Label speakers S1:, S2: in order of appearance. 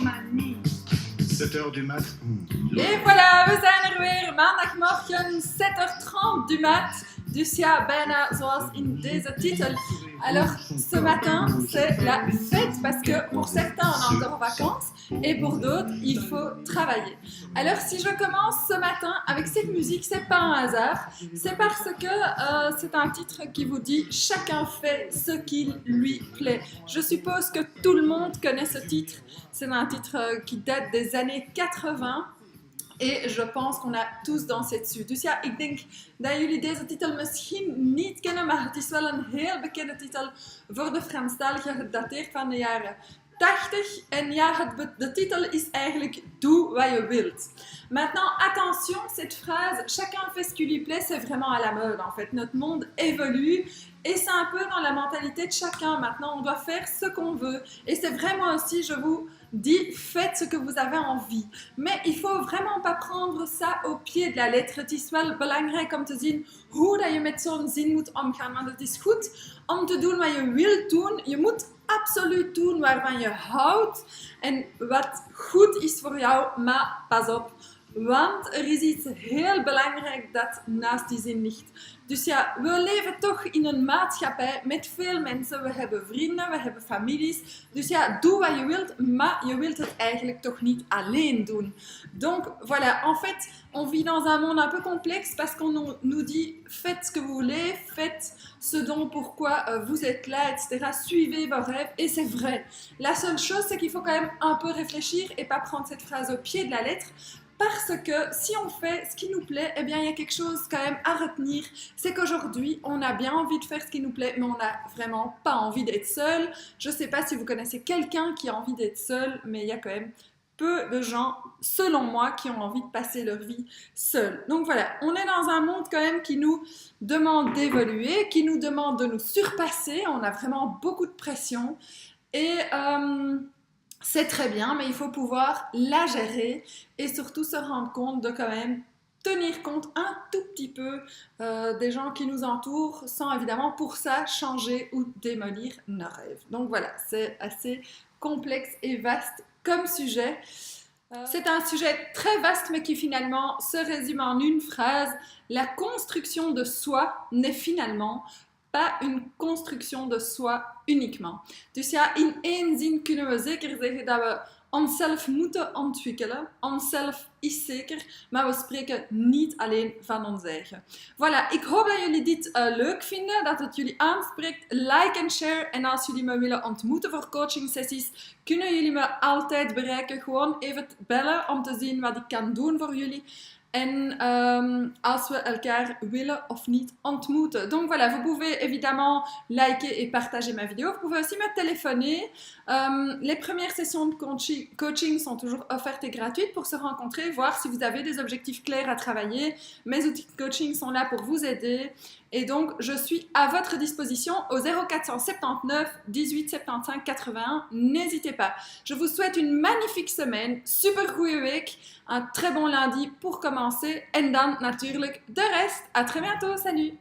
S1: maar niet.
S2: 7 du mat.
S1: Et voilà, we zijn er weer. Maandagmorgen 7h30 du mat. Dus ja, bijna zoals in deze titel. Alors, ce matin, c'est la fête parce que pour certains, on est encore en vacances et pour d'autres, il faut travailler. Alors, si je commence ce matin avec cette musique, c'est pas un hasard. C'est parce que c'est un titre qui vous dit « Chacun fait ce qu'il lui plaît ». Je suppose que tout le monde connaît ce titre. C'est un titre qui date des années 80. En je pense qu'on a tous dansé dessus. Dus ja, ik denk dat jullie deze titel misschien niet kennen, maar het is wel een heel bekende titel voor de Franstaligen, gedateerd van de jaren 80. En ja, de titel is eigenlijk Doe wat je wilt. Maintenant, attention, cette phrase, chacun fait ce qui lui plaît, c'est vraiment à la mode en fait. Notre monde évolue et c'est un peu dans la mentalité de chacun. Maintenant, on doit faire ce qu'on veut. Et c'est vraiment aussi, je vous dis, faites ce que vous avez envie. Mais il faut vraiment pas prendre ça au pied de la lettre. Het is wel belangrijk om te zien hoe dat je met zo'n zin moet omgaan. Want het is goed om te doen wat je wilt doen. Je moet absoluut doen waarvan je houdt en wat goed is voor jou, maar pas op. Want er is iets heel belangrijk dat naast die zin ligt. Dus ja, we leven toch in een maatschappij met veel mensen. We hebben vrienden, we hebben families. Dus ja, doe wat je wilt, maar je wilt het eigenlijk toch niet alleen doen. Donc voilà, en fait, on vit dans un monde un peu complexe parce qu'on nous dit faites ce que vous voulez, faites ce dont pourquoi vous êtes là, etc. Suivez vos rêves et c'est vrai. La seule chose, c'est qu'il faut quand même un peu réfléchir et pas prendre cette phrase au pied de la lettre. Parce que si on fait ce qui nous plaît, eh bien il y a quelque chose quand même à retenir. C'est qu'aujourd'hui, on a bien envie de faire ce qui nous plaît, mais on n'a vraiment pas envie d'être seul. Je ne sais pas si vous connaissez quelqu'un qui a envie d'être seul, mais il y a quand même peu de gens, selon moi, qui ont envie de passer leur vie seuls. Donc voilà, on est dans un monde quand même qui nous demande d'évoluer, qui nous demande de nous surpasser. On a vraiment beaucoup de pression. Et c'est très bien, mais il faut pouvoir la gérer et surtout se rendre compte de quand même tenir compte un tout petit peu des gens qui nous entourent sans évidemment pour ça changer ou démolir nos rêves. Donc voilà, c'est assez complexe et vaste comme sujet. C'est un sujet très vaste mais qui finalement se résume en une phrase. La construction de soi n'est finalement pas une construction de soi uniquement. Dus ja, in één zin kunnen we zeker zeggen dat we onszelf moeten ontwikkelen. Onszelf is zeker, maar we spreken niet alleen van ons eigen. Voilà, ik hoop dat jullie dit leuk vinden, dat het jullie aanspreekt. Like en share. En als jullie me willen ontmoeten voor coaching sessies, kunnen jullie me altijd bereiken. Gewoon even bellen om te zien wat ik kan doen voor jullie. En als we elkaar willen of niet ontmoeten. Donc voilà, vous pouvez évidemment liker et partager ma vidéo. Vous pouvez aussi me téléphoner. Les premières sessions de coaching sont toujours offertes et gratuites pour se rencontrer, voir si vous avez des objectifs clairs à travailler. Mes outils de coaching sont là pour vous aider. Et donc, je suis à votre disposition au 0479 18 75 81. N'hésitez pas. Je vous souhaite une magnifique semaine, super goeie week, un très bon lundi pour commencer. En dan natuurlijk de rest. À très bientôt. Salut!